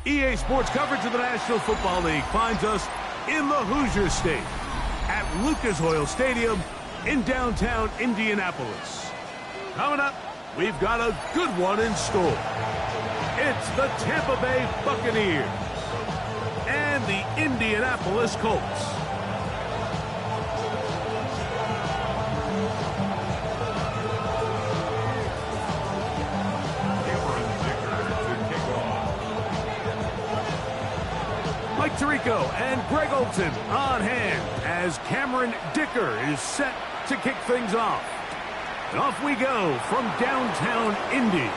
EA Sports coverage of the National Football League finds us in the Hoosier State at Lucas Oil Stadium in downtown Indianapolis. Coming up, we've got a good one in store. It's the Tampa Bay Buccaneers and the Indianapolis Colts. Mike Tirico and Greg Olson on hand as Cameron Dicker is set to kick things off. And off we go from downtown Indy.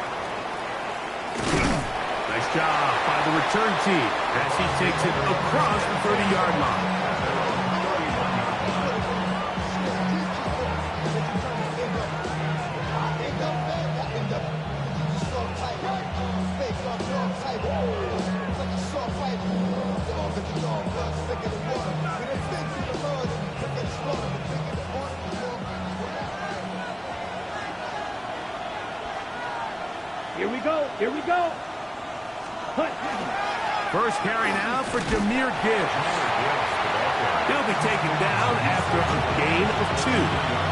Nice job by the return team as he takes it across the 30-yard line. Here we go. First carry now for Jahmyr Gibbs. He'll be taken down after a gain of 2.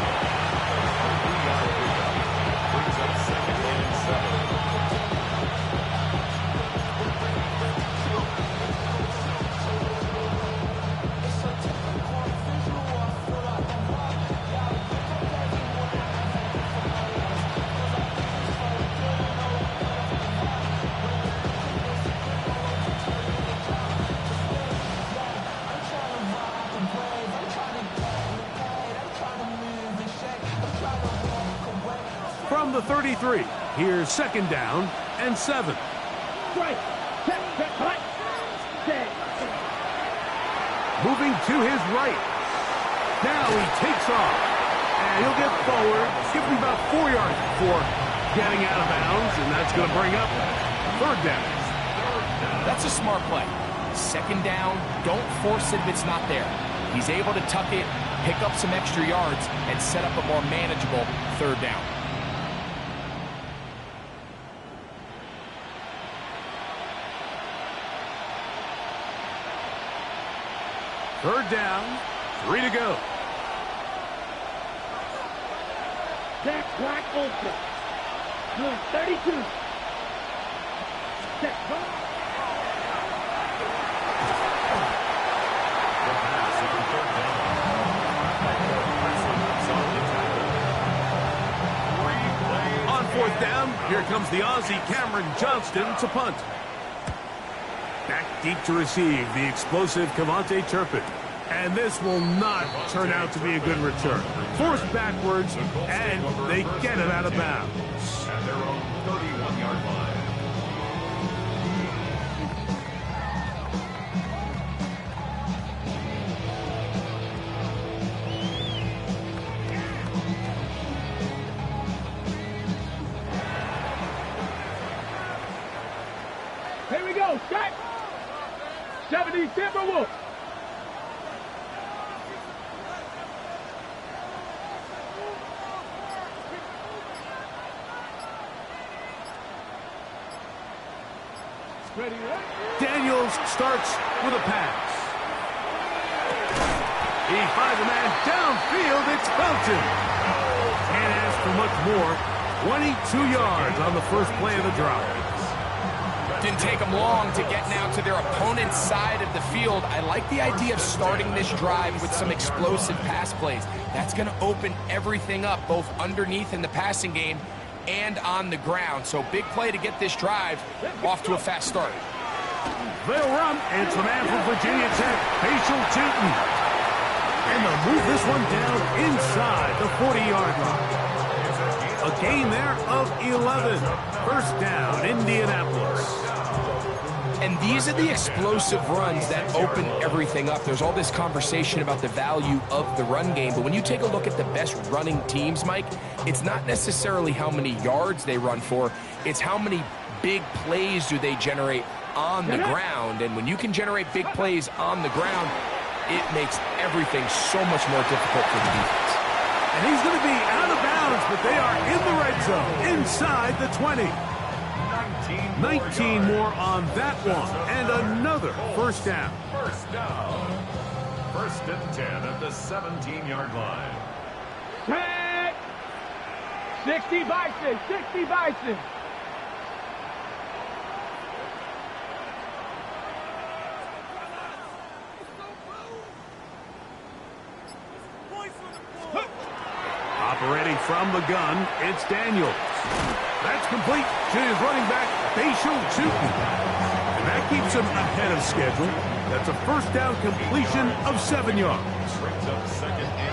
From the 33, here's second down and 7. Moving to his right. Now he takes off. And he'll get forward. Give him about 4 yards before getting out of bounds. And that's going to bring up third down. That's a smart play. Second down, don't force it if it's not there. He's able to tuck it, pick up some extra yards, and set up a more manageable third down. Third down, 3 to go. Zach Black Olsen. Number 32. Set. On fourth down, here comes the Aussie Cameron Johnston to punt. Back deep to receive the explosive Cavante Turpin. And this will not turn out to be a good return. Forced backwards, and they get it out of bounds. At their own 31-yard line. Here we go. Set. 70 Timberwolves. Ready, right? Daniels starts with a pass. He finds a man downfield. It's Felton. Can't ask for much more. 22 yards on the first play of the drive. Didn't take them long to get now to their opponent's side of the field. I like the idea of starting this drive with some explosive pass plays. That's going to open everything up, both underneath in the passing game and on the ground. So big play to get this drive off to a fast start. They'll run. It's the man from Virginia Tech, Facial Tootin. And they'll move this one down inside the 40-yard line. A gain there of 11. First down, Indianapolis. And these are the explosive runs that open everything up. There's all this conversation about the value of the run game, but when you take a look at the best running teams, Mike, it's not necessarily how many yards they run for, it's how many big plays do they generate on the ground. And when you can generate big plays on the ground, it makes everything so much more difficult for the defense. And he's going to be out of bounds, but they are in the red zone, inside the 20. 19 more on that one, and another first down. First down. First and 10 at the 17-yard line. 10. 60 Bison. 60 Bison. Operating from the gun, it's Daniels. That's complete to his running back, Bayshul Chutin. And that keeps him ahead of schedule. That's a first down completion of 7 yards.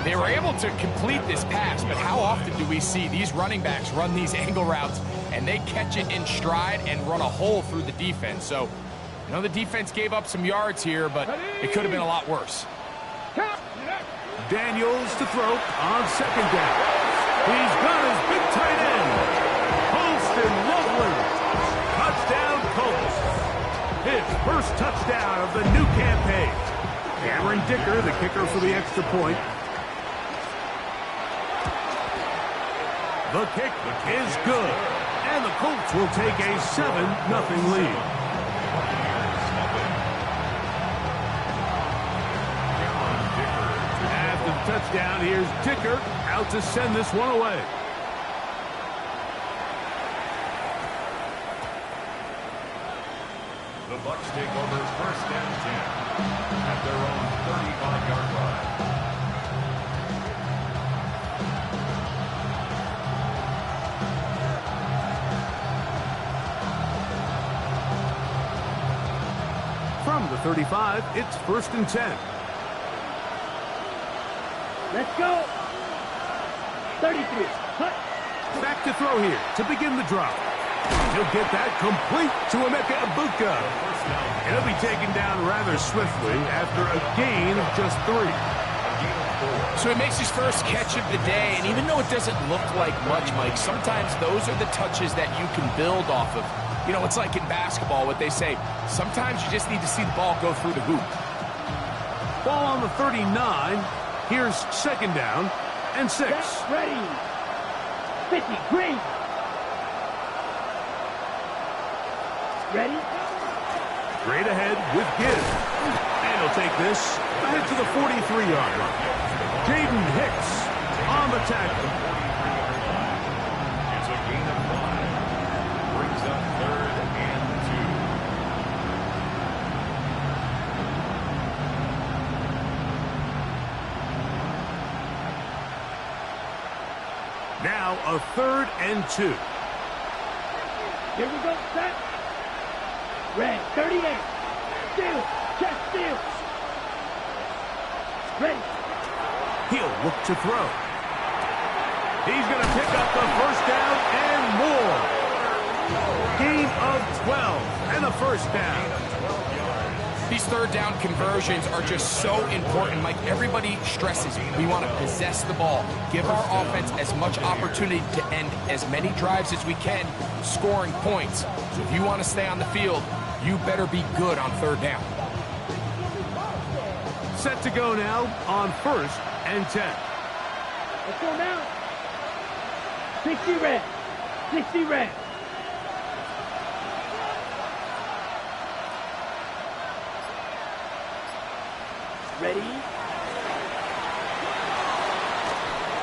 They were able to complete this pass, but how often do we see these running backs run these angle routes and they catch it in stride and run a hole through the defense? So, you know, the defense gave up some yards here, but it could have been a lot worse. Daniels to throw on second down. He's got his big tight end, Holston Loveland. Touchdown, Colts. His first touchdown of the new campaign. Cameron Dicker, the kicker for the extra point. The kick is good, and the Colts will take a 7-0 lead. After the touchdown, here's Dicker out to send this one away. The Bucs take over first and 10 at their own 35-yard line. From the 35, it's first and 10. Let's go. 33. Cut. Back to throw here to begin the drive. He'll get that complete to Emeka Egbuka. He'll be taken down rather swiftly after a gain of just 3. So he makes his first catch of the day, and even though it doesn't look like much, Mike, sometimes those are the touches that you can build off of. You know, it's like in basketball, what they say, sometimes you just need to see the ball go through the hoop. Ball on the 39. Here's second down and 6. Ready. 50. Green. Ready. Straight ahead with Gibbs. And he'll take this ahead to the 43-yard line. Jaden Hicks on the tackle. It's a gain of 5. Brings up third and 2. Now a 3rd and 2. Here we go. Set. Red. 38. Steal. Check. Steal. Ready. He'll look to throw. He's going to pick up the first down and more. Gain of 12 and a first down. These third down conversions are just so important. Mike, everybody stresses we want to possess the ball, give our offense as much opportunity to end as many drives as we can, scoring points. So if you want to stay on the field, you better be good on third down. Set to go now on 1st and 10. Let's go now. 60 red. 60 red. Ready?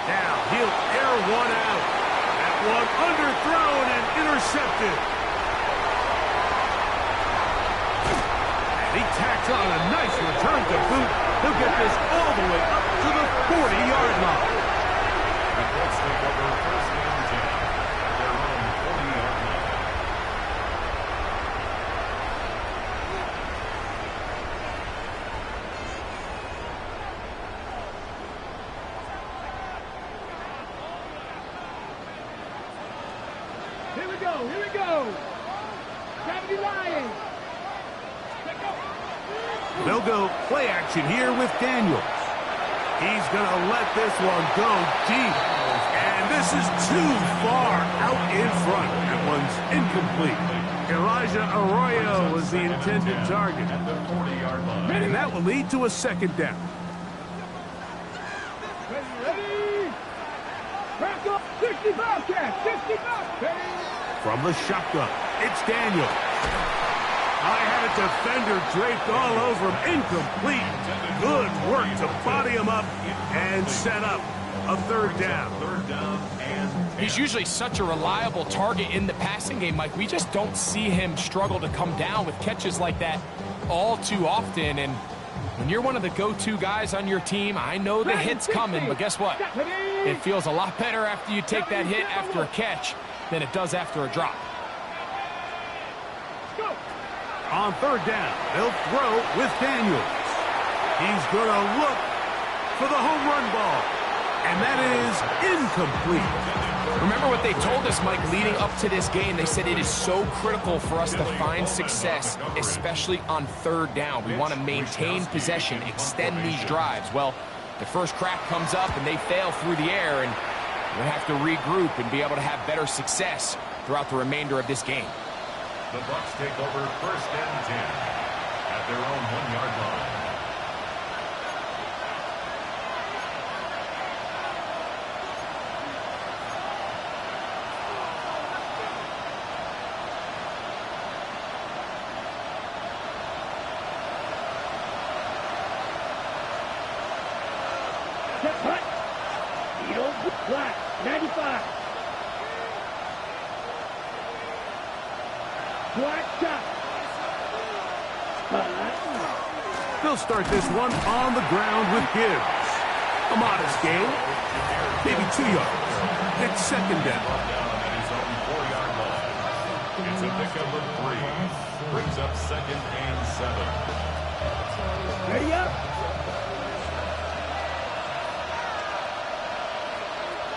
Now he'll air one out. That one underthrown and intercepted. And he tacks on a nice return to boot. He'll get this all the way up to the 40-yard line. The Colts take over first and 10 at their own 40-yard line. Here we go. Here we go. 70 Lions. They'll go play action here with Daniels. He's going to let this one go deep. And this is too far out in front. That one's incomplete. Elijah Arroyo was the intended target. At the 40-yard line. And that will lead to a second down. Ready? Back up. 65 catch. 65. Ready? From the shotgun, it's Daniel. I had a defender draped all over him. Incomplete. Good work to body him up and set up a third down. He's usually such a reliable target in the passing game, Mike. We just don't see him struggle to come down with catches like that all too often. And when you're one of the go-to guys on your team, I know the hit's coming, but guess what? It feels a lot better after you take that hit after a catch than it does after a drop. On third down, they'll throw with Daniels. He's going to look for the home run ball, and that is incomplete. Remember what they told us, Mike, leading up to this game. They said it is so critical for us to find success, especially on third down. We want to maintain possession, extend these drives. Well, the first crack comes up, and they fail through the air, and we'll have to regroup and be able to have better success throughout the remainder of this game. The Bucs take over 1st and 10 at their own 1-yard line. Black, 95. Black shot. They'll start this one on the ground with Gibbs. A modest gain, maybe 2 yards. It's second down. It's a pickup of 3. Brings up 2nd and 7. Ready up.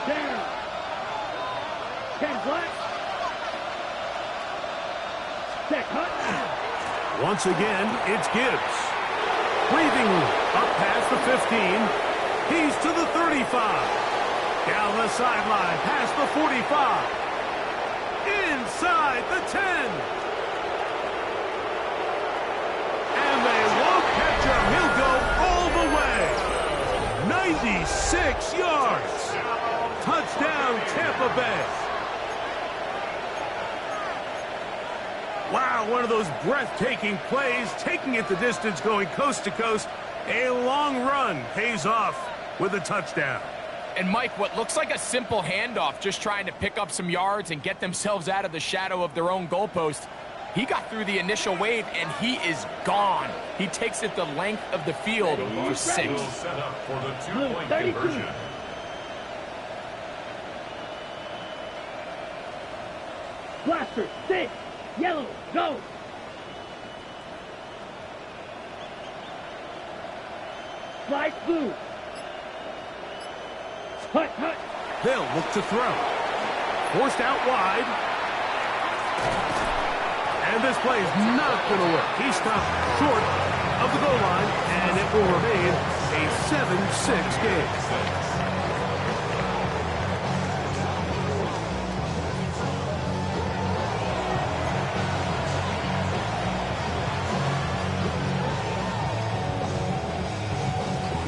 Down. 10 black. Check hut. Once again, it's Gibbs. Breathing up past the 15. He's to the 35. Down the sideline, past the 45. Inside the 10. And they won't catch him. He'll go all the way. 96 yards. Touchdown, Tampa Bay. Wow, one of those breathtaking plays, taking it the distance, going coast to coast. A long run pays off with a touchdown. And Mike, what looks like a simple handoff, just trying to pick up some yards and get themselves out of the shadow of their own goalpost. He got through the initial wave, and he is gone. He takes it the length of the field for 6. Set up for the 2-point conversion. Blaster, 6. Yellow, go. Light blue. Hut, hut. They'll look to throw. Forced out wide. And this play is not going to work. He stopped short of the goal line, and it will remain a 7-6 game.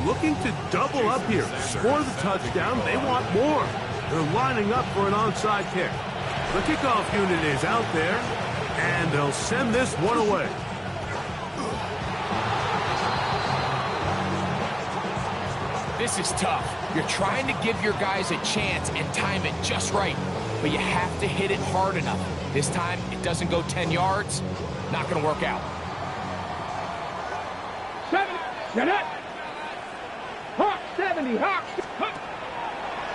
Looking to double up here, score the touchdown. They want more. They're lining up for an onside kick. The kickoff unit is out there, and they'll send this one away. This is tough. You're trying to give your guys a chance and time it just right, but you have to hit it hard enough. This time, it doesn't go 10 yards. Not going to work out. 7. Get it. Hawk 70. Hawk.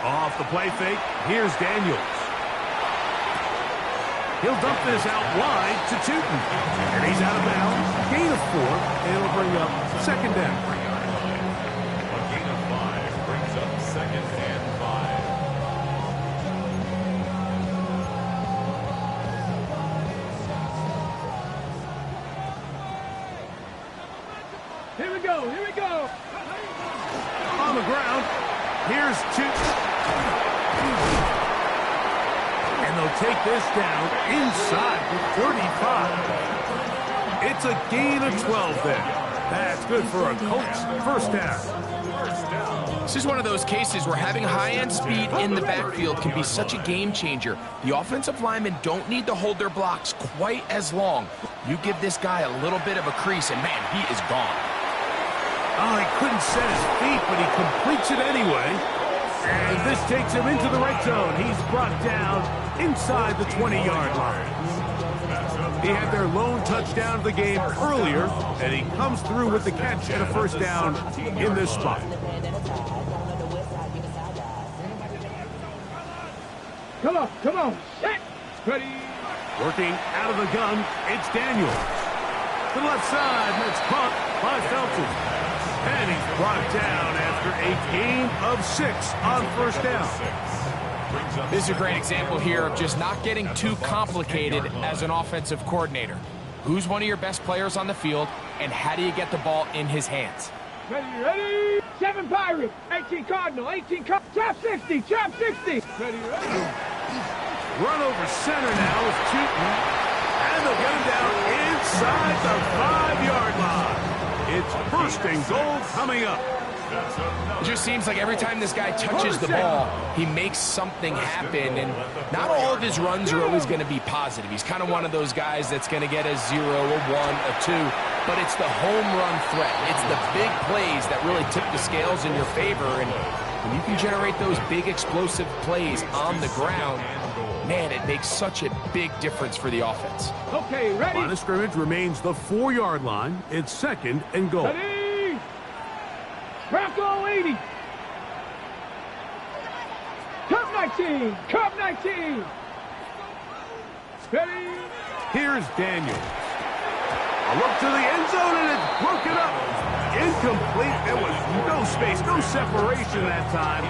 Off the play fake, here's Daniels. He'll dump this out wide to Tootin. And he's out of bounds. Gain of 4, and it'll bring up second down. A gain of 5 brings up 2nd and 5. Here we go. Here we go. On the ground, here's Tootin. And they'll take this down inside the 35. It's a gain of 12 there. That's good for a Colts first down. This is one of those cases where having high-end speed in the backfield can be such a game changer. The offensive linemen don't need to hold their blocks quite as long. You give this guy a little bit of a crease, and man, he is gone. Oh, he couldn't set his feet, but he completes it anyway. And this takes him into the red zone. He's brought down inside the 20-yard line. He had their lone touchdown of the game earlier, and he comes through with the catch and a first down in this spot. Come on, set, ready. Working out of the gun, it's Daniels. To the left side, and it's caught by Felton. And he's brought down after a gain of 6 on first down. This is a great example here of just not getting too complicated as an offensive coordinator. Who's one of your best players on the field, and how do you get the ball in his hands? Ready. 7 Pirates, 18 Cardinal, 18 Cardinal, trap 60, trap 60. Ready. Run over center now with Tootin. And they'll get him down inside the 5-yard line. It's first and goal coming up. It just seems like every time this guy touches the ball, he makes something happen, and not all of his runs are always going to be positive. He's kind of one of those guys that's going to get a 0, a 1, a 2, but it's the home run threat. It's the big plays that really tip the scales in your favor, and when you can generate those big explosive plays on the ground, man, it makes such a big difference for the offense. Okay, ready. Line of scrimmage remains the 4-yard line. It's second and goal. Ready. Bronco 80. Cup 19. Cup 19. Ready. Here's Daniels. A look to the end zone, and it's broken up. Incomplete. There was no space, no separation that time.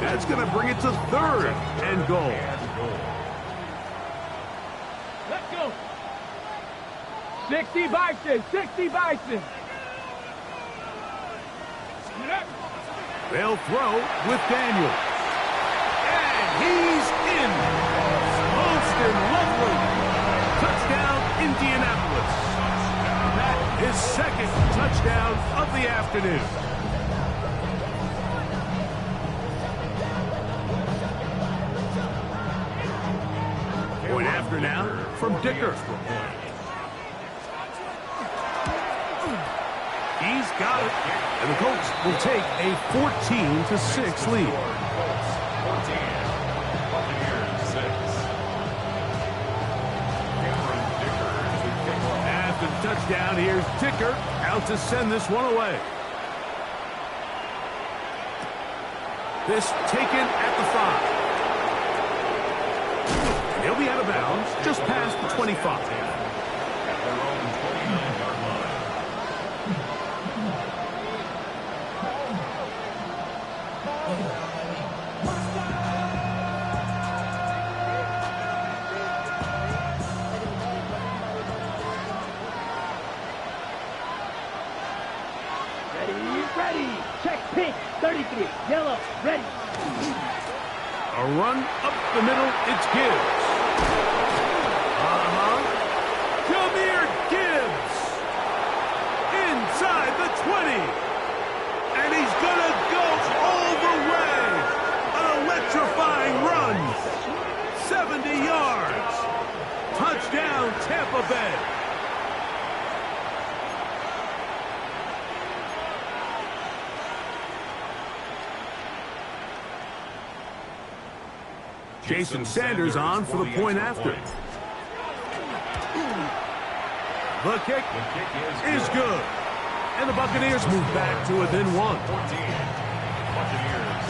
That's going to bring it to third and goal. Let's go. 60 Bison. 60 Bison. They'll throw with Daniels. And he's in. Most and lovely. Touchdown, Indianapolis. That is second touchdown of the afternoon. Point after now from Dicker. He's got it. And the Colts will take a 14-6 lead. After the touchdown, here's Dicker out to send this one away. This taken at the 5. He'll be out of bounds just past the 25. Ready. Check pink. 33. Yellow. Ready. A run up the middle. It's Gibbs. Jameer Gibbs. Inside the 20. And he's going to go all the way. An electrifying run. 70 yards. Touchdown, Tampa Bay. Jason Sanders on for the point after. The kick is good. And the Buccaneers move back to within 1. Buccaneers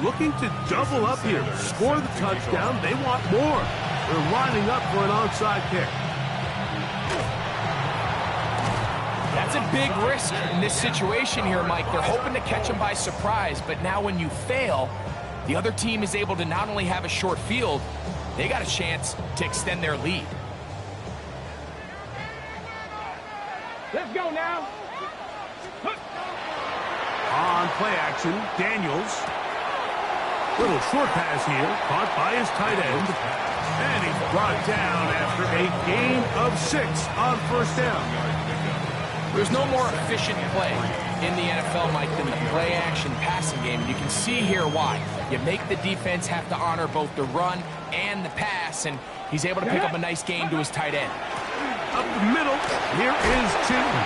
13. Looking to double up here. Score the touchdown. They want more. They're lining up for an onside kick. That's a big risk in this situation here, Mike. They're hoping to catch him by surprise, but now when you fail, the other team is able to not only have a short field, they got a chance to extend their lead. Let's go now. On play action, Daniels. Little short pass here, caught by his tight end. And he's brought down after a gain of 6 on first down. There's no more efficient play in the NFL, Mike, than the play-action passing game. And you can see here why. You make the defense have to honor both the run and the pass, and he's able to pick up a nice gain to his tight end. Up the middle, here is Chilton.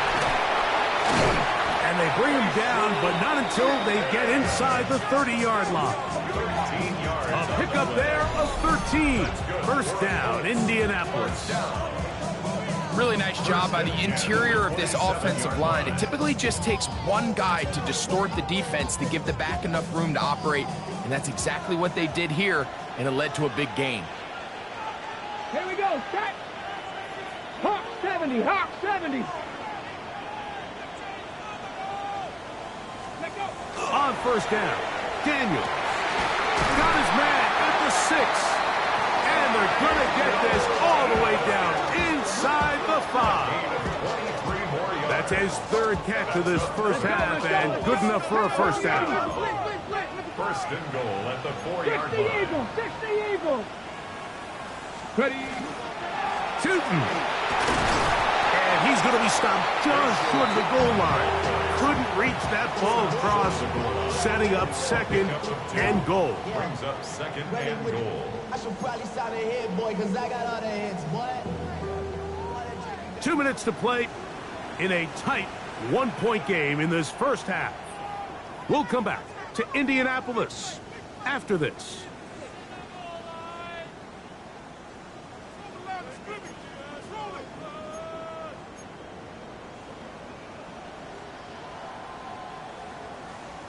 And they bring him down, but not until they get inside the 30-yard line. A pickup there of 13. First down, Indianapolis. Really nice job by the interior of this offensive line. It typically just takes one guy to distort the defense to give the back enough room to operate, and that's exactly what they did here, and it led to a big gain. Here we go, set. Hawk 70, Hawk 70. Let go. On first down, Daniel got his man at the 6. And they're going to get this all the way down inside the 5. That's his third catch of this first half, and good enough for a first down. First and goal at the 4-yard line. 60 Eagles. Ready? Tootin. And he's going to be stopped just short of the goal line. Couldn't reach that ball across, setting up second and goal. Brings up second and goal. I should probably stop it here, boy, because I got all the hits, boy. 2 minutes to play in a tight one-point game in this first half. We'll come back to Indianapolis after this.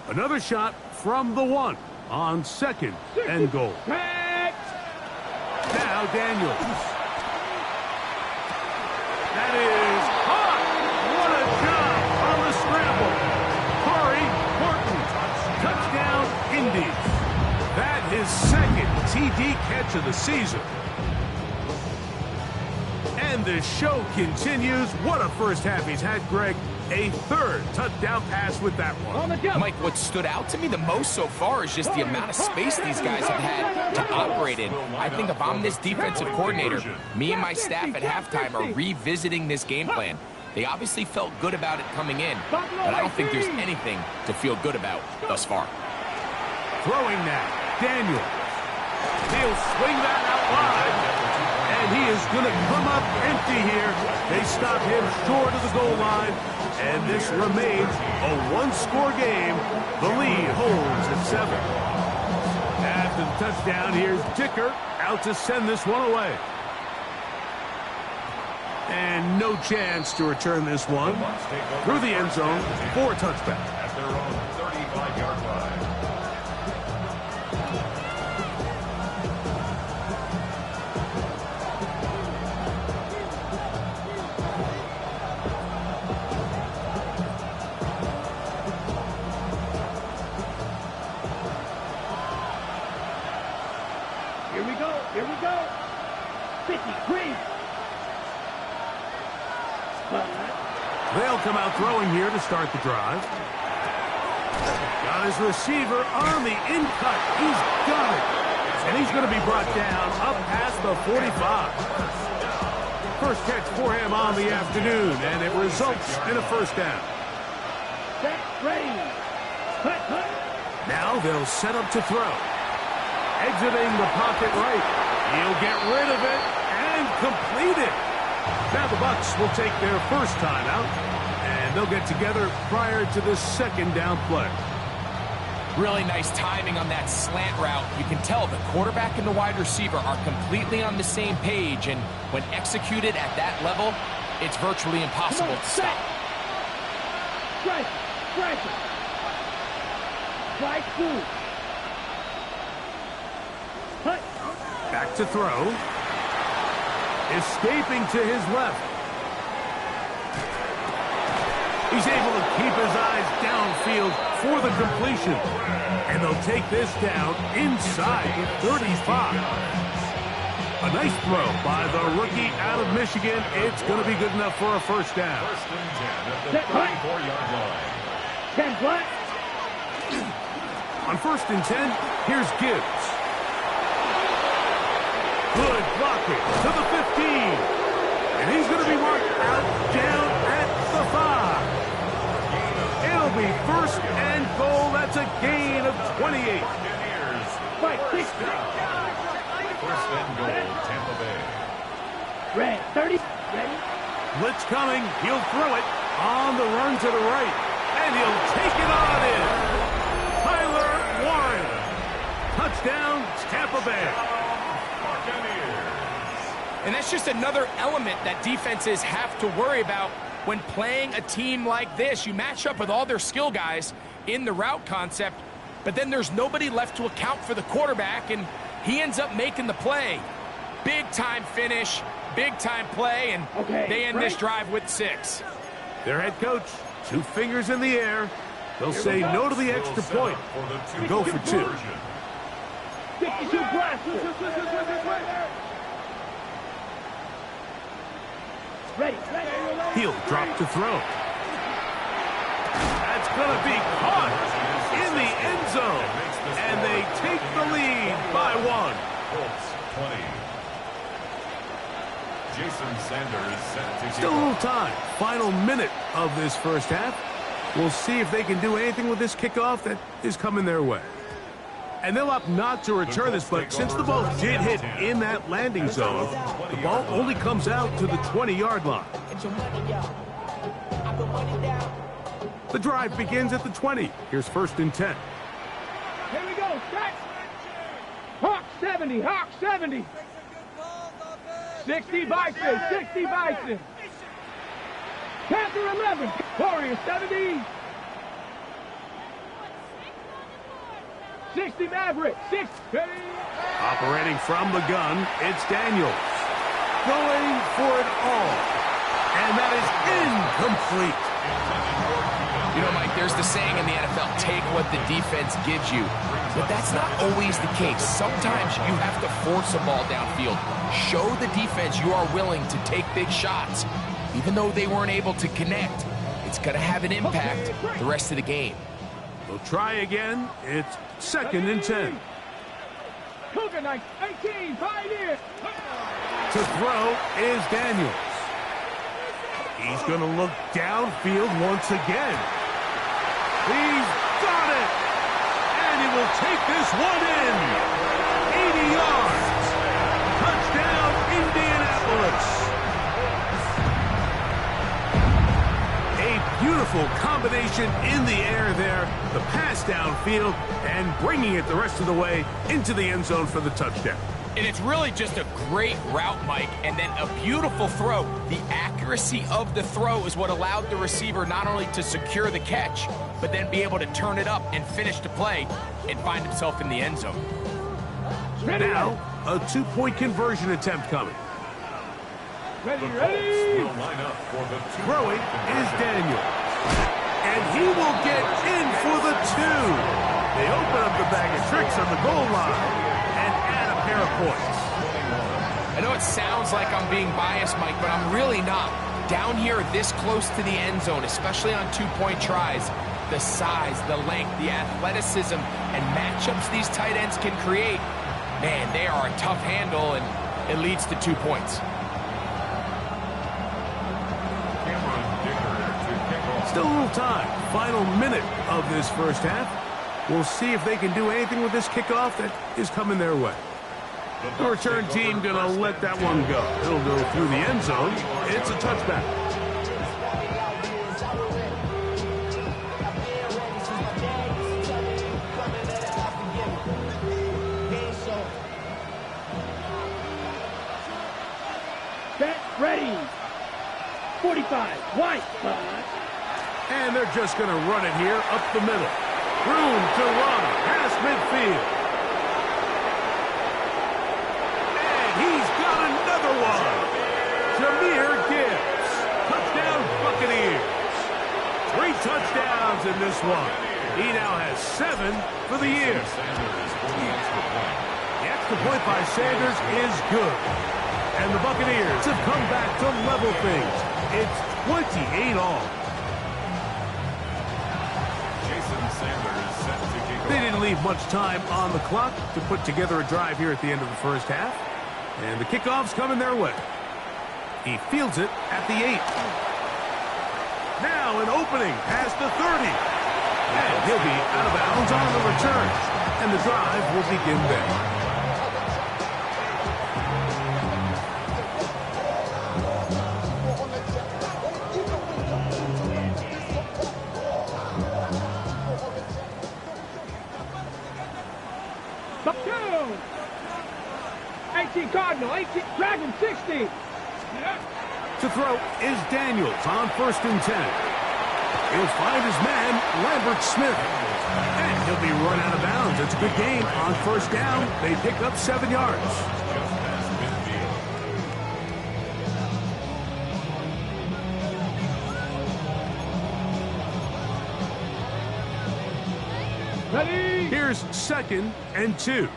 Another shot from the 1 on second and goal. Now Daniels. That is hot. What a job on the scramble. Corey Horton. Touchdown, Indy. That is second TD catch of the season. And the show continues. What a first half he's had, Greg. A third touchdown pass with that one. Mike, what stood out to me the most so far is just the amount of space these guys have had to operate in. I think if I'm this defensive coordinator, me and my staff at halftime are revisiting this game plan. They obviously felt good about it coming in, but I don't think there's anything to feel good about thus far. Throwing now, Daniel. He'll swing that out wide. And he is going to come up empty here. They stop him short of the goal line. And this remains a one-score game. The lead holds at 7. After the touchdown, here's Dicker out to send this one away. And no chance to return this one through the end zone for a touchback. At their own 35-yard line. Here we go. 53. They'll come out throwing here to start the drive. Got his receiver on the in-cut. He's got it. And he's going to be brought down up past the 45. First catch for him on the afternoon, and it results in a first down. Set, ready. Cut. Now they'll set up to throw. Exiting the pocket right. He'll get rid of it and complete it. Now the Bucs will take their first timeout, and they'll get together prior to the second down play. Really nice timing on that slant route. You can tell the quarterback and the wide receiver are completely on the same page, and when executed at that level, it's virtually impossible to stop. Strike it. Strike 2. Cut. Back to throw. Escaping to his left. He's able to keep his eyes downfield for the completion. And they'll take this down inside the 35. A nice throw by the rookie out of Michigan. It's going to be good enough for a first down. First and 10 at the 34-yard line. 10 flat. On 1st and 10, here's Gibbs. Good blocking to the 15. And he's going to be marked out down at the 5. It'll be 1st and goal. That's a gain of 28. Fight, quick. 1st and goal, Tampa Bay. Red, 30. Ready? Blitz coming. He'll throw it on the run to the right. And he'll take it on in. Tyler Warren. Touchdown, Tampa Bay. And that's just another element that defenses have to worry about when playing a team like this. You match up with all their skill guys in the route concept, but then there's nobody left to account for the quarterback, and he ends up making the play. Big-time finish, big-time play, and they end this drive with 6. Their head coach, 2 fingers in the air. They'll say no to the extra point and go for 2. 52 blasters. Ready. He'll drop to throw. That's going to be caught in the end zone. And they take the lead by 1. Colts 20. Jason Sanders set to Still a little time. Final minute of this first half. We'll see if they can do anything with this kickoff that is coming their way. And they'll opt not to return this, but since the ball did hit in that landing zone, the ball only comes out to the 20-yard line. The drive begins at the 20. Here's 1st and 10. Here we go. Set. Hawk 70. Hawk 70. 60 Bison. 60 Bison. Panther 11. Warrior 70. 60 Maverick. 60. Operating from the gun, it's Daniels. Going for it all. And that is incomplete. You know, Mike, there's the saying in the NFL, take what the defense gives you. But that's not always the case. Sometimes you have to force a ball downfield. Show the defense you are willing to take big shots. Even though they weren't able to connect, it's going to have an impact the rest of the game. We'll try again. It's 2nd and 10. Cougar Knights 18. Pioneer. To throw is Daniels. He's going to look downfield once again. He's got it. And he will take this one in. 80 yards. Touchdown, Indianapolis. A beautiful combination in the air there. The pass downfield and bringing it the rest of the way into the end zone for the touchdown. And it's really just a great route, Mike, and then a beautiful throw. The accuracy of the throw is what allowed the receiver not only to secure the catch, but then be able to turn it up and finish the play and find himself in the end zone. Now, a 2-point conversion attempt coming. Ready. Throwing is Daniel. And he will get in for the 2. They open up the bag of tricks on the goal line and add a pair of points. I know it sounds like I'm being biased, Mike, but I'm really not. Down here this close to the end zone, especially on 2-point tries, the size, the length, the athleticism, and matchups these tight ends can create, man, they are a tough handle, and it leads to 2 points. Still a little time. Final minute of this first half. We'll see if they can do anything with this kickoff that is coming their way. The return team going to let that one go. It'll go through the end zone. It's a touchback. Set. Ready. 45. White. And they're just going to run it here up the middle. Room to run past midfield. And he's got another one. Jahmyr Gibbs. Touchdown, Buccaneers. 3 touchdowns in this one. He now has 7 for the year. The extra point by Sanders is good. And the Buccaneers have come back to level things. It's 28 all. Jason Sanders set to kick off. They didn't leave much time on the clock to put together a drive here at the end of the first half. And the kickoff's coming their way. He fields it at the 8. Now an opening past the 30. And he'll be out of bounds on the return. And the drive will begin there. Two. 18 Cardinal, 18 Dragon, 60. To throw is Daniels on 1st and 10. He'll find his man, Lambert Smith. And he'll be run out of bounds. It's a good gain on 1st down. They pick up 7 yards. Just past midfield. Ready? Here's 2nd and 2.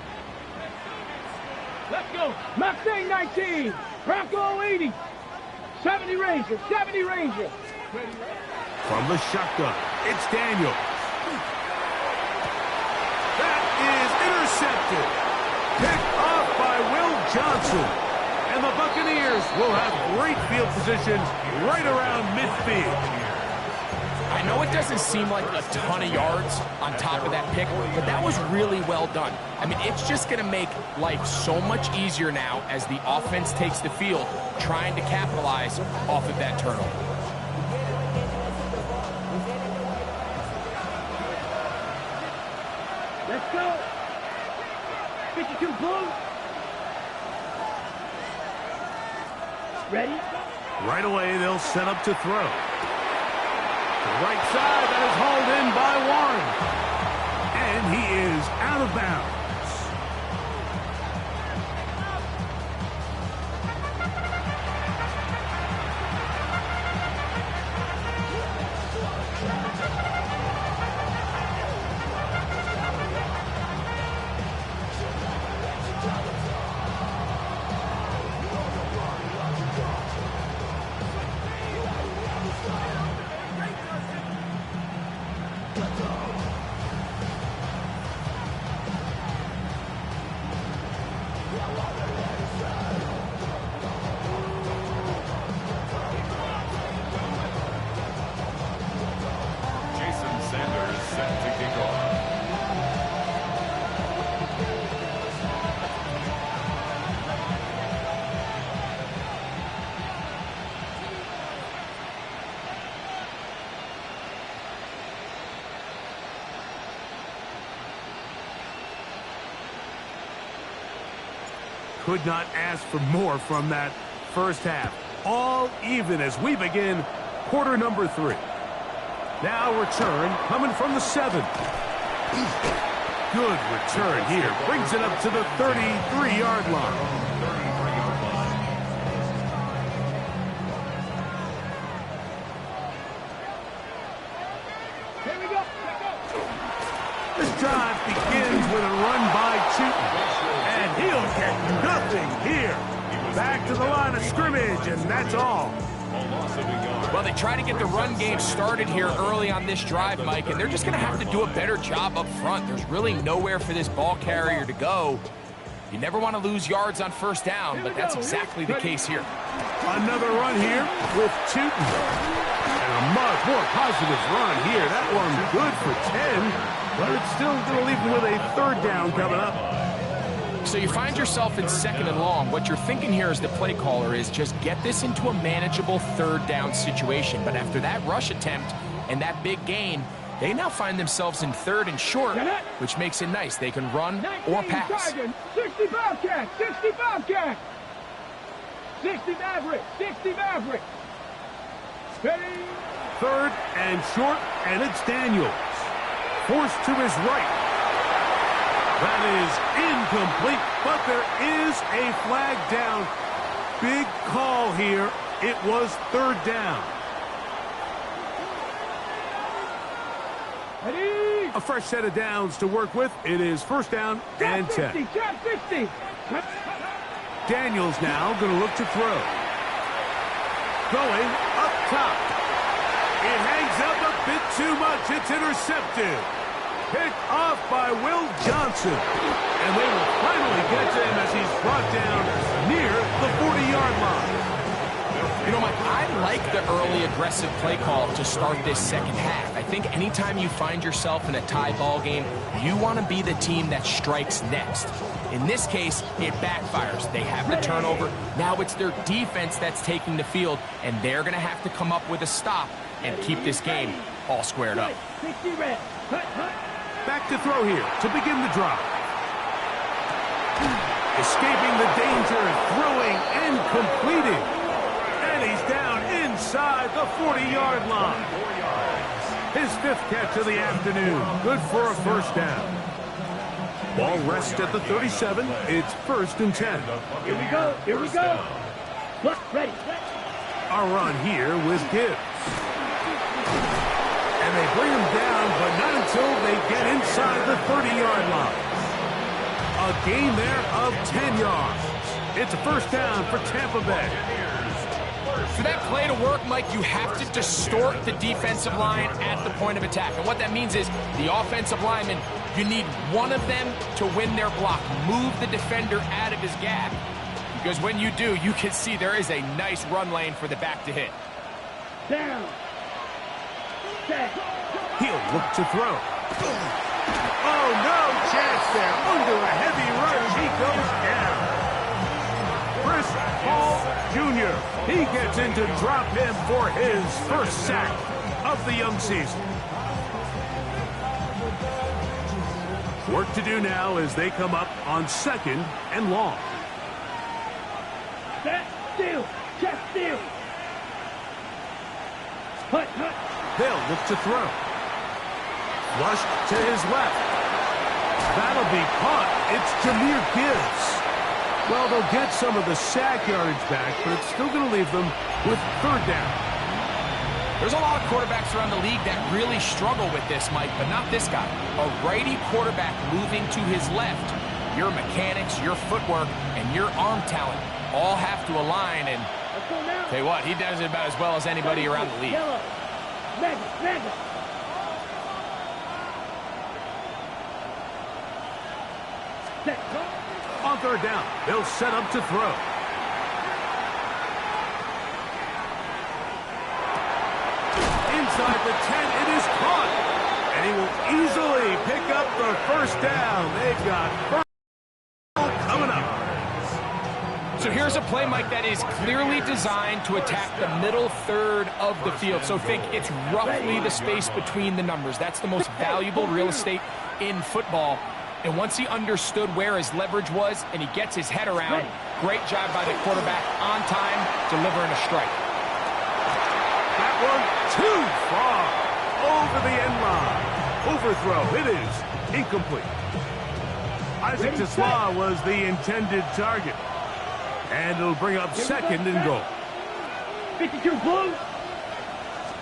Let's go. Mustang 19. Bronco 80. 70 Ranger. 70 Ranger. From the shotgun, it's Daniels. That is intercepted. Picked off by Will Johnson. And the Buccaneers will have great field position right around midfield. I know it doesn't seem like a ton of yards on top of that pick, but that was really well done. I mean, it's just going to make life so much easier now as the offense takes the field, trying to capitalize off of that turnover. Let's go. 52 blue. Ready? Right away, they'll set up to throw. The right side, that is hauled in by Warren. And he is out of bounds. Sanders set to kick off. Could not ask for more from that first half. All even as we begin quarter number 3. Now return coming from the 7. Good return here. Brings it up to the 33-yard line. Here we go. This drive begins with a run by Chuton. And he'll get nothing here. Back to the line of scrimmage, and that's all. Well, they try to get the run game started here early on this drive, Mike, and they're just going to have to do a better job up front. There's really nowhere for this ball carrier to go. You never want to lose yards on first down, but that's exactly the case here. Another run here with Chuton. And a much more positive run here. That one good for 10, but it's still going to leave them with a 3rd down coming up. So you find yourself in 2nd and long. What you're thinking here as the play caller is just get this into a manageable 3rd down situation. But after that rush attempt and that big gain, they now find themselves in 3rd and short, which makes it nice. They can run or pass. 60 Bobcat, 60 Bobcat. 60 Maverick, 60 Maverick. Ready? 3rd and short, and it's Daniels. Forced to his right. That is incomplete, but there is a flag down. Big call here. It was 3rd down. Ready? A fresh set of downs to work with. It is 1st down and 10. Trap 60. Daniels now going to look to throw. Going up top. It hangs up a bit too much. It's intercepted. Picked off by Will Johnson. And they will finally get to him as he's brought down near the 40-yard line. You know, Mike, I like the early aggressive play call to start this second half. I think anytime you find yourself in a tie ball game, you want to be the team that strikes next. In this case, it backfires. They have the turnover. Now it's their defense that's taking the field, and they're going to have to come up with a stop and keep this game all squared up. Back to throw here to begin the drive. Escaping the danger, throwing and completing. And he's down inside the 40-yard line. His 5th catch of the afternoon. Good for a first down. Ball rests at the 37. It's 1st and 10. Here we go. Here we go. Look, ready. A run here with Gibbs. And they bring him down, but not until they get inside the 30-yard line. A gain there of 10 yards. It's a first down for Tampa Bay. For that play to work, Mike, you have to distort the defensive line at the point of attack. And what that means is the offensive lineman, you need one of them to win their block. Move the defender out of his gap. Because when you do, you can see there is a nice run lane for the back to hit. Down. Set. He'll look to throw. Oh, no chance there. Under a heavy rush, he goes down. Chris Paul Jr. He gets in to drop him for his first sack of the young season. Work to do now as they come up on 2nd and long. Set. Steal. Check. Steal. Hut. They'll look to throw. Flushed to his left. That'll be caught. It's Jahmyr Gibbs. Well, they'll get some of the sack yardage back, but it's still going to leave them with 3rd down. There's a lot of quarterbacks around the league that really struggle with this, Mike, but not this guy. A righty quarterback moving to his left. Your mechanics, your footwork, and your arm talent all have to align, and tell you what, he does it about as well as anybody around the league. Yellow. Mega. Set. On 3rd down, they'll set up to throw. Inside the 10, it is caught. And he will easily pick up the first down. They've got first coming up. So here's a play, Mike, that is clearly designed to attack the middle 3rd of the field. So think it's roughly the space between the numbers. That's the most valuable real estate in football. And once he understood where his leverage was and he gets his head around, great job by the quarterback on time, delivering a strike. That one too far over the end line. Overthrow. It is incomplete. Isaac Tesla was the intended target. And it'll bring up 2nd and goal. 52 blue.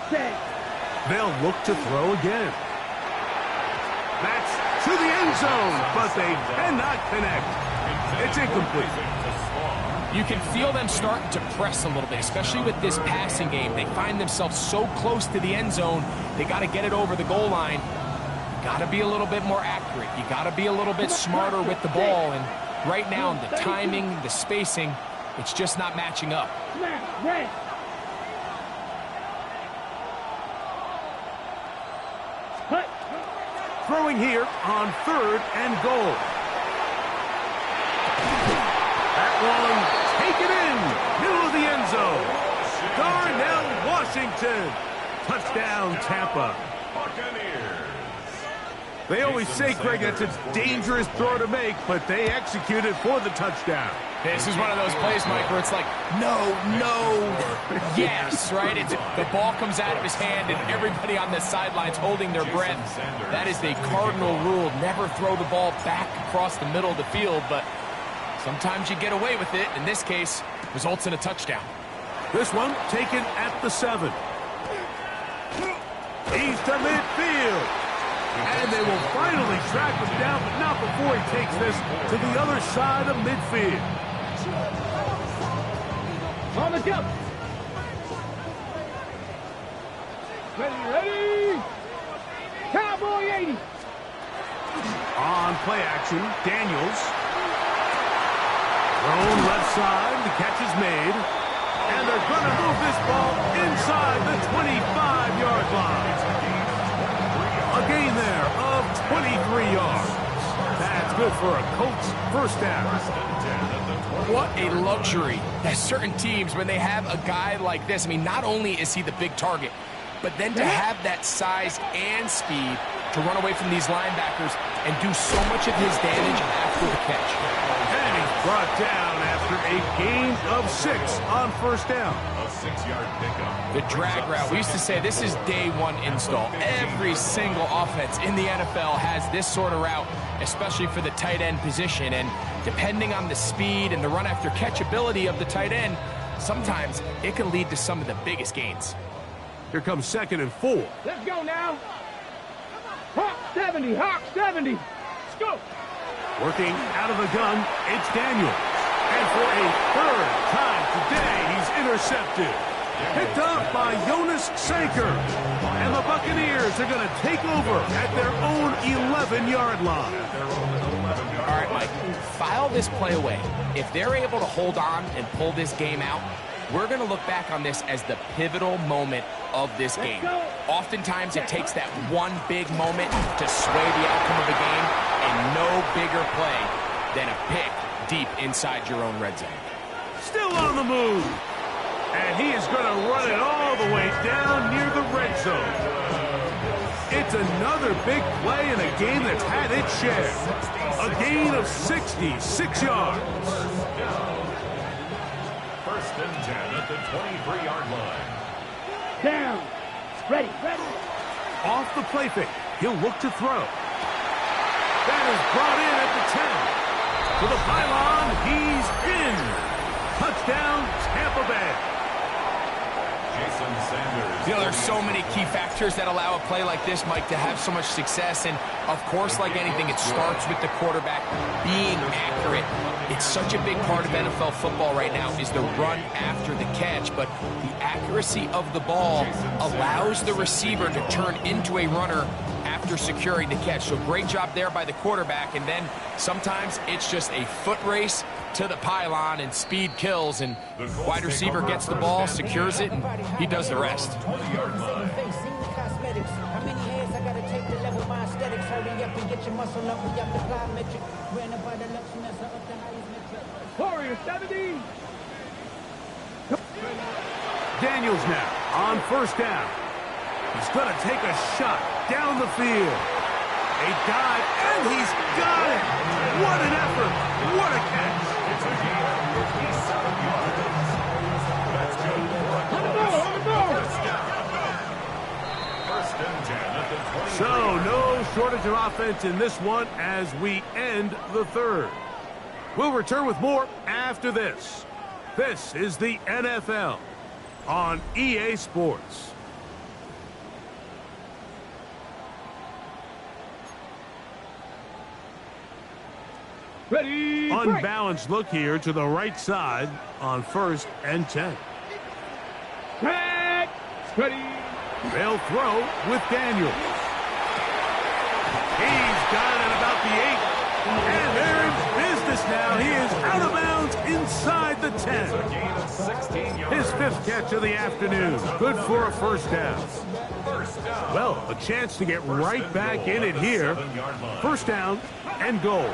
Set. They'll look to throw again. That's to the end zone, but they cannot connect. It's incomplete. You can feel them starting to press a little bit, especially with this passing game. They find themselves so close to the end zone, they got to get it over the goal line. Got to be a little bit more accurate. You got to be a little bit smarter with the ball. And right now, the timing, the spacing, it's just not matching up. Red. Hut. Throwing here on 3rd and goal. That one taken in, middle of the end zone. Darnell Washington. Touchdown, Tampa. They always say, Greg, that's a dangerous throw to make, but they execute it for the touchdown. This is one of those plays, Mike, where it's like, no, yes, right? The ball comes out of his hand, and everybody on the sidelines holding their breath. That is the cardinal rule. Never throw the ball back across the middle of the field, but sometimes you get away with it. In this case, results in a touchdown. This one taken at the 7. He's to midfield. And they will finally track him down, but not before he takes this to the other side of midfield. On the jump. Ready. Cowboy 80. On play action, Daniels. Thrown left side, the catch is made. And they're going to move this ball inside the 25-yard line. A gain there of 23 yards. That's good for a Colts first down. What a luxury that certain teams, when they have a guy like this, I mean, not only is he the big target, but then to have that size and speed to run away from these linebackers and do so much of his damage after the catch. And he's brought down after a gain of 6 on first down. A 6-yard pickup. The drag route. We used to say this is day one install. Every single offense in the NFL has this sort of route, especially for the tight end position. And depending on the speed and the run after catch ability of the tight end, sometimes it can lead to some of the biggest gains. Here comes 2nd and 4. Let's go now. Hawk 70, Hawk 70. Let's go. Working out of the gun, it's Daniels. And for a third time today, he's intercepted. Picked up by Jonas Sanker. And the Buccaneers are going to take over at their own 11-yard line. All right, Mike, file this play away. If they're able to hold on and pull this game out, we're going to look back on this as the pivotal moment of this game. Oftentimes, it takes that one big moment to sway the outcome of a game, and no bigger play than a pick deep inside your own red zone. Still on the move. And he is going to run it all the way down near the red zone. It's another big play in a game that's had its share. A gain of 66 yards. First and 10 at the 23-yard line. Down. Ready. Off the play fake. He'll look to throw. That is brought in at the 10. To the pylon. He's in. Touchdown, Tampa Bay. Jason Sanders. You know, there's so many key factors that allow a play like this, Mike, to have so much success. And, of course, like anything, it starts with the quarterback being accurate. It's such a big part of NFL football right now is the run after the catch. But the accuracy of the ball allows the receiver to turn into a runner after securing the catch. So great job there by the quarterback. And then sometimes it's just a foot race to the pylon and speed kills, and wide receiver gets the ball, secures it, and he does the rest. Warrior 70. Daniels now on first down. He's going to take a shot down the field. A dive, and he's got it. What an effort. What a catch. It's a gain of 57 yards. That's good for a First and 10 at the 23. So no shortage of offense in this one as we end the third. We'll return with more after this. This is the NFL on EA Sports. Ready. Unbalanced look here to the right side on 1st and 10. Track. Ready. They'll throw with Daniels. He's got it at about the 8. And they're in business now. He is out of bounds inside the 10. A gain of 16 yards. His 5th catch of the afternoon. Good for a first down. First down. Well, a chance to get right back in it here. 7-yard line. First down and goal.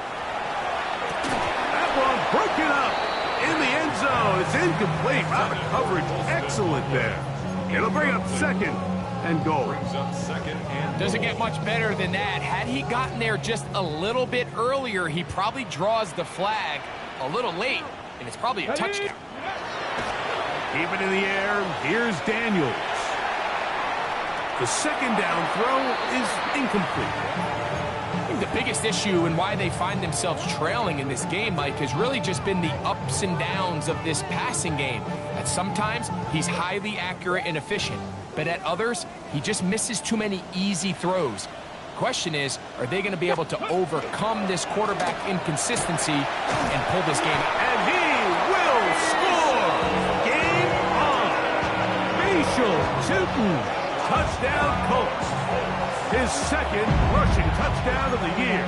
That one broken up in the end zone. It's incomplete. Out of coverage. Excellent there. It'll bring up 2nd and goal. Brings up 2nd and Doesn't get much better than that. Had he gotten there just a little bit earlier, he probably draws the flag a little late, and it's probably a touchdown. Keep it in the air. Here's Daniels. The 2nd down throw is incomplete. I think the biggest issue and why they find themselves trailing in this game, Mike, has really just been the ups and downs of this passing game. At sometimes, he's highly accurate and efficient, but at others, he just misses too many easy throws. Question is, are they going to be able to overcome this quarterback inconsistency and pull this game out? And he will score! Game on! Facial Tootin! Touchdown Colts! His 2nd rushing touchdown of the year.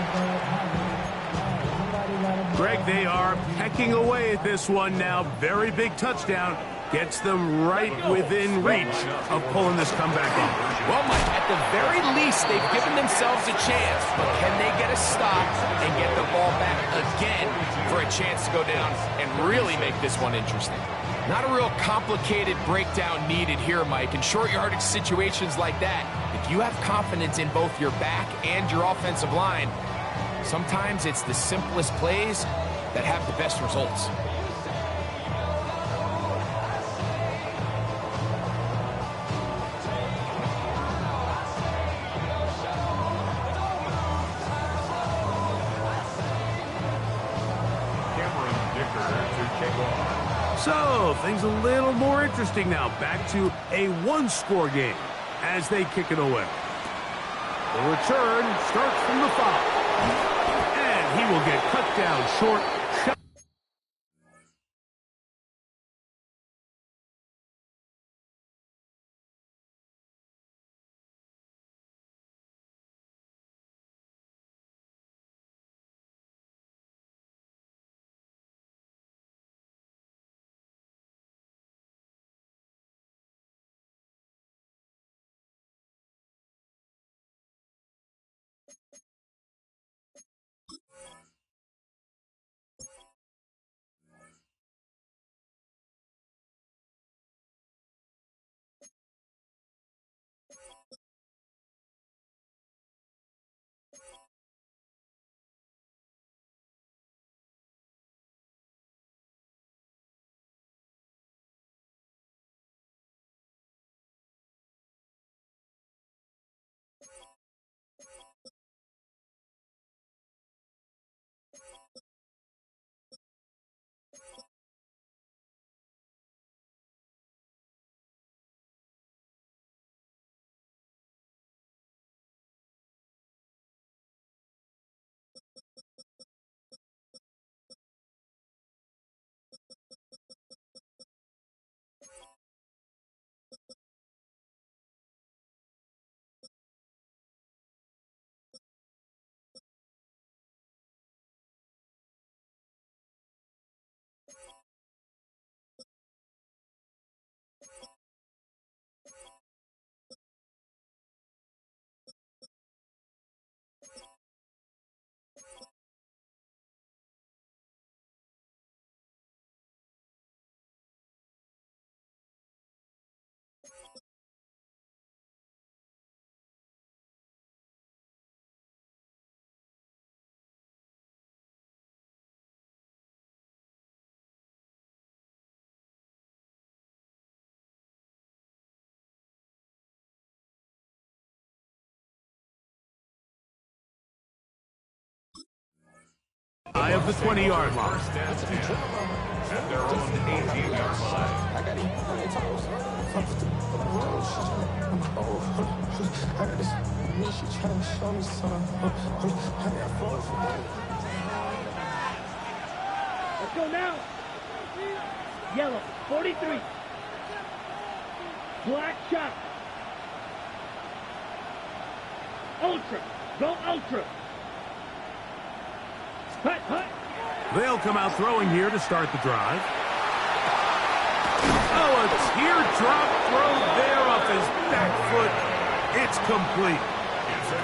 Greg, they are pecking away at this one now. Very big touchdown. Gets them right within reach of pulling this comeback off. Well, Mike, at the very least, they've given themselves a chance. But can they get a stop and get the ball back again for a chance to go down and really make this one interesting? Not a real complicated breakdown needed here, Mike. In short yardage situations like that, if you have confidence in both your back and your offensive line, sometimes it's the simplest plays that have the best results. So, things a little more interesting now. Back to a one-score game as they kick it away. The return starts from the 5. And he will get cut down short. Eye of the 20-yard line. At their own 18-yard line. Let's go now. Yellow, 43. Black shot. Ultra. Go ultra. Hut, hut. They'll come out throwing here to start the drive. Oh, a teardrop throw there off his back foot. It's complete.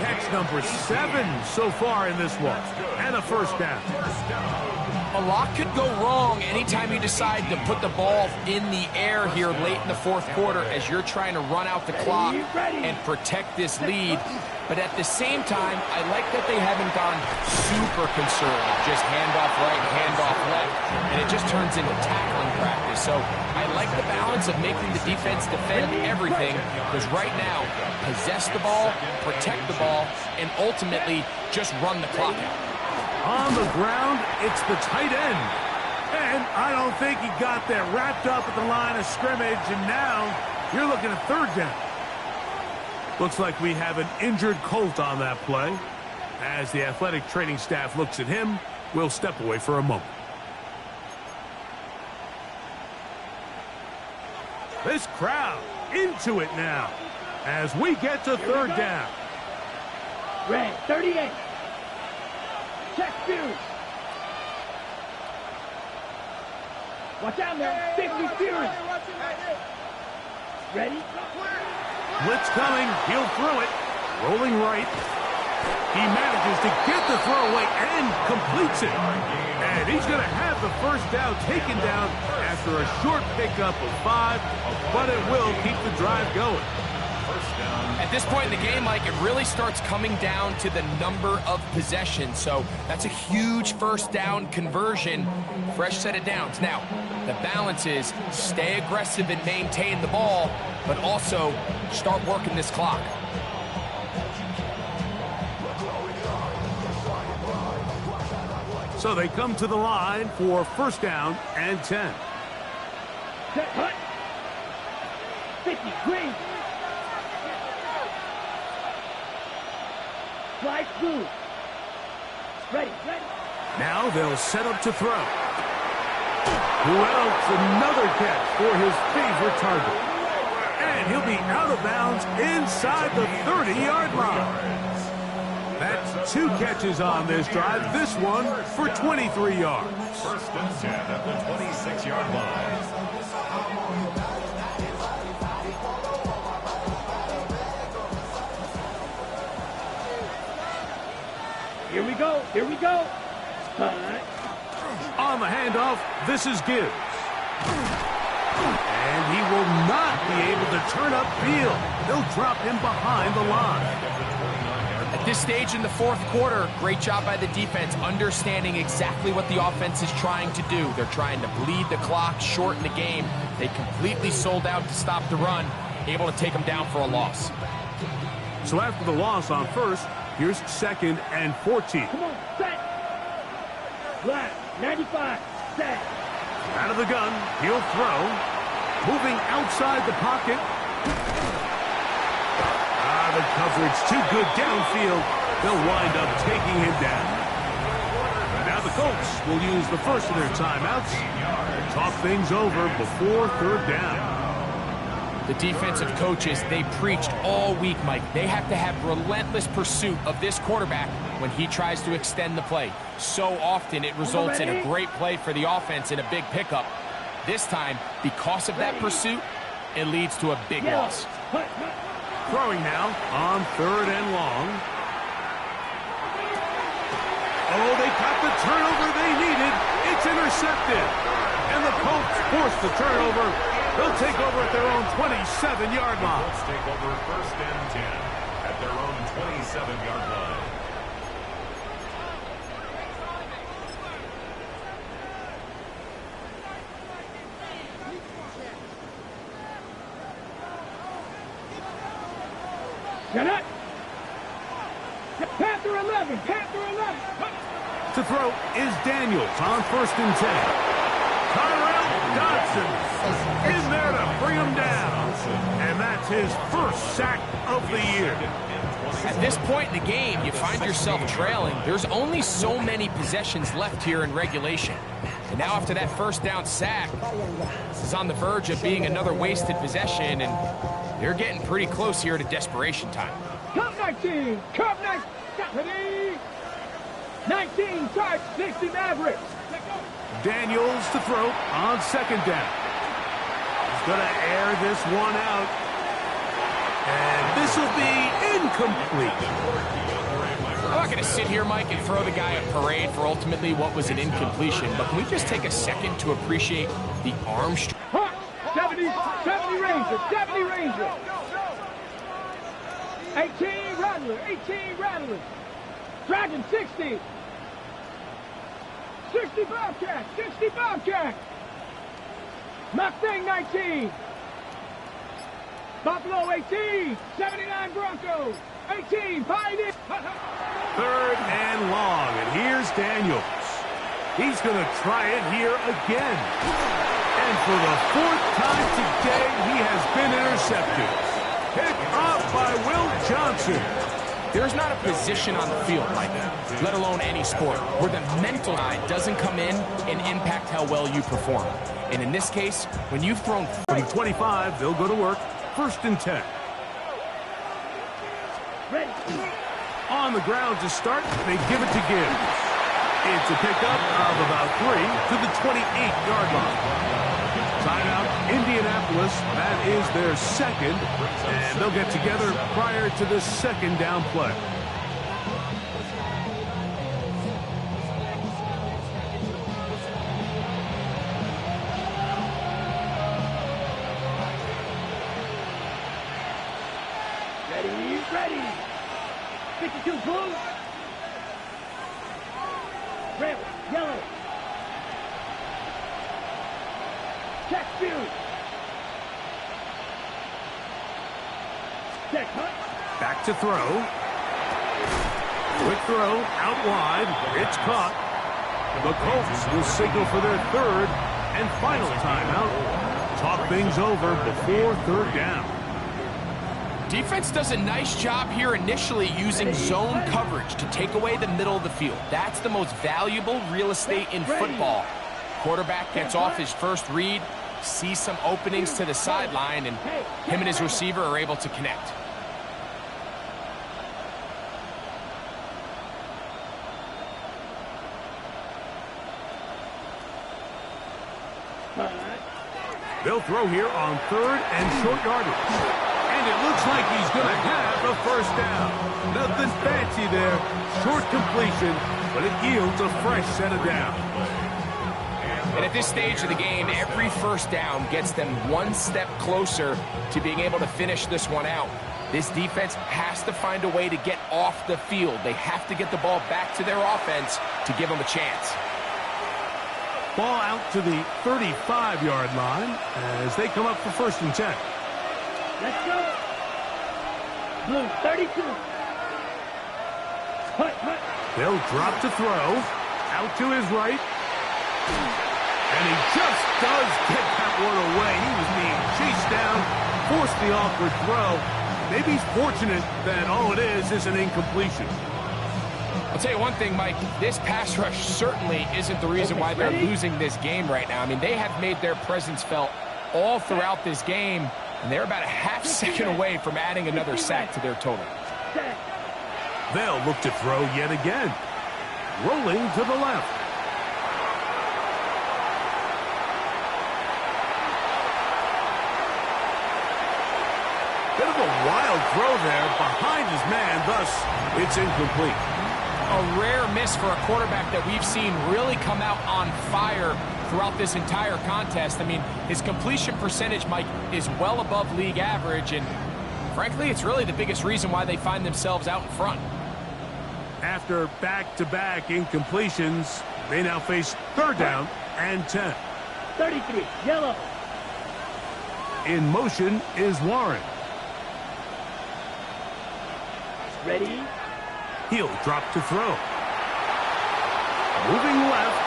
Catch number 7 so far in this one. And a first down. A lot could go wrong anytime you decide to put the ball in the air here late in the fourth quarter as you're trying to run out the clock and protect this lead. But at the same time, I like that they haven't gone super conservative, just handoff right, handoff left, and it just turns into tackling practice. So I like the balance of making the defense defend everything, because right now, possess the ball, protect the ball, and ultimately just run the clock out. On the ground, it's the tight end. And I don't think he got that wrapped up at the line of scrimmage, and now you're looking at third down. Looks like we have an injured Colt on that play. As the athletic training staff looks at him, we'll step away for a moment. This crowd into it now as we get to third down. Red, 38. Check 2. Watch out now. 50 Fury. Ready? Blitz coming. He'll throw it. Rolling right. He manages to get the throwaway and completes it. And he's going to have the first down taken down after a short pickup of 5, but it will keep the drive going. At this point in the game, Mike, it really starts coming down to the number of possessions. So that's a huge first down conversion. Fresh set of downs. Now, the balance is stay aggressive and maintain the ball, but also start working this clock. So they come to the line for first down and 10. Set, hut. 50, green. Slide through. Ready. Now they'll set up to throw. Who else? Another catch for his favorite target. And he'll be out of bounds inside the 30-yard line. That's 2 catches on this drive. This one for 23 yards. First and 10 at the 26-yard line. Here we go. On the handoff, this is Gibbs. And he will not be able to turn upfield. They'll drop him behind the line. At this stage in the fourth quarter, great job by the defense, understanding exactly what the offense is trying to do. They're trying to bleed the clock, shorten the game. They completely sold out to stop the run, able to take them down for a loss. So after the loss on first, here's 2nd and 14. Come on, set. Left, 95, set. Out of the gun, he'll throw. Moving outside the pocket. The coverage too good downfield. They'll wind up taking him down. Now the Colts will use the first of their timeouts. Talk things over before third down. The defensive coaches, they preached all week, Mike. They have to have relentless pursuit of this quarterback when he tries to extend the play. So often it results in a great play for the offense and a big pickup. This time, because of that pursuit, it leads to a big loss. Throwing now on 3rd and long. Oh, they got the turnover they needed. It's intercepted. And the Colts force the turnover. They'll take over at their own 27-yard line. Let's take over first and 10 at their own 27-yard line. Get it. Panther 11. To throw is Daniels on 1st and 10. Tyrell Dodson is there to bring him down. And that's his first sack of the year. At this point in the game, you find yourself trailing. There's only so many possessions left here in regulation. And now after that first down sack, this is on the verge of being another wasted possession, and they're getting pretty close here to desperation time. Come 19. Come 19. Ready. 19 charge 60 Mavericks. Daniels to throw on 2nd down. He's going to air this one out. And this will be incomplete. I'm not going to sit here, Mike, and throw the guy a parade for ultimately what was an incompletion, but can we just take a second to appreciate the arm strength? 70 Ranger. 18 Rattler. Dragon 60. 60 Bobcat. Mustang 19. Buffalo 18. 79 Broncos. 18 Pioneer. 3rd and long, and here's Daniels. He's going to try it here again. And for the 4th time today, he has been intercepted. Picked off by Will Johnson. There's not a position on the field, Mike, let alone any sport, where the mental side doesn't come in and impact how well you perform. And in this case, when you've thrown... From 25, they'll go to work. 1st and 10. Ready. On the ground to start, they give it to Gibbs. It's a pickup of about 3 to the 28-yard line. Timeout, Indianapolis. That is their second, and they'll get together prior to the second down play. Ready. 52 blue. Red, yellow. Check field. Check hunt. Back to throw. Quick throw, out wide. It's caught. The Colts will signal for their third and final timeout. Talk things over before third down. Defense does a nice job here initially using zone coverage to take away the middle of the field. That's the most valuable real estate in football. Quarterback gets off his first read, sees some openings to the sideline, and him and his receiver are able to connect. They'll throw here on third and short yardage. And it looks like he's going to have a first down. Nothing fancy there. Short completion, but it yields a fresh set of downs. And at this stage of the game, every first down gets them one step closer to being able to finish this one out. This defense has to find a way to get off the field. They have to get the ball back to their offense to give them a chance. Ball out to the 35-yard line as they come up for 1st and 10. Let's go. Blue, 32. Hut. They'll drop to throw. Out to his right. And he just does get that one away. He was being chased down, forced the awkward throw. Maybe he's fortunate that all it is an incompletion. I'll tell you one thing, Mike. This pass rush certainly isn't the reason why they're losing this game right now. I mean, they have made their presence felt all throughout this game, and they're about a half second away from adding another sack to their total. They'll look to throw yet again. Rolling to the left. Bit of a wild throw there behind his man, thus it's incomplete. A rare miss for a quarterback that we've seen really come out on fire throughout this entire contest. I mean, his completion percentage, Mike, is well above league average, and frankly, it's really the biggest reason why they find themselves out in front. After back-to-back incompletions, they now face 3rd down and 10. 33, yellow. In motion is Warren. Ready. He'll drop to throw. Moving left.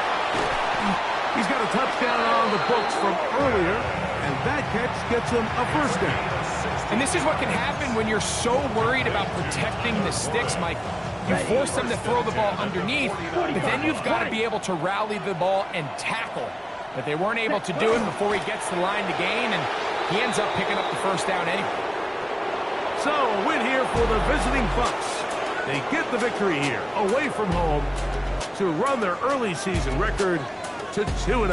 He's got a touchdown on the books from earlier, and that catch gets him a 1st down. And this is what can happen when you're so worried about protecting the sticks, Mike. You force them to throw the ball underneath, but then you've got to be able to rally the ball and tackle. But they weren't able to do it before he gets the line to gain, and he ends up picking up the 1st down anyway. So a win here for the visiting Bucks. They get the victory here, away from home, to run their early season record to 2-0.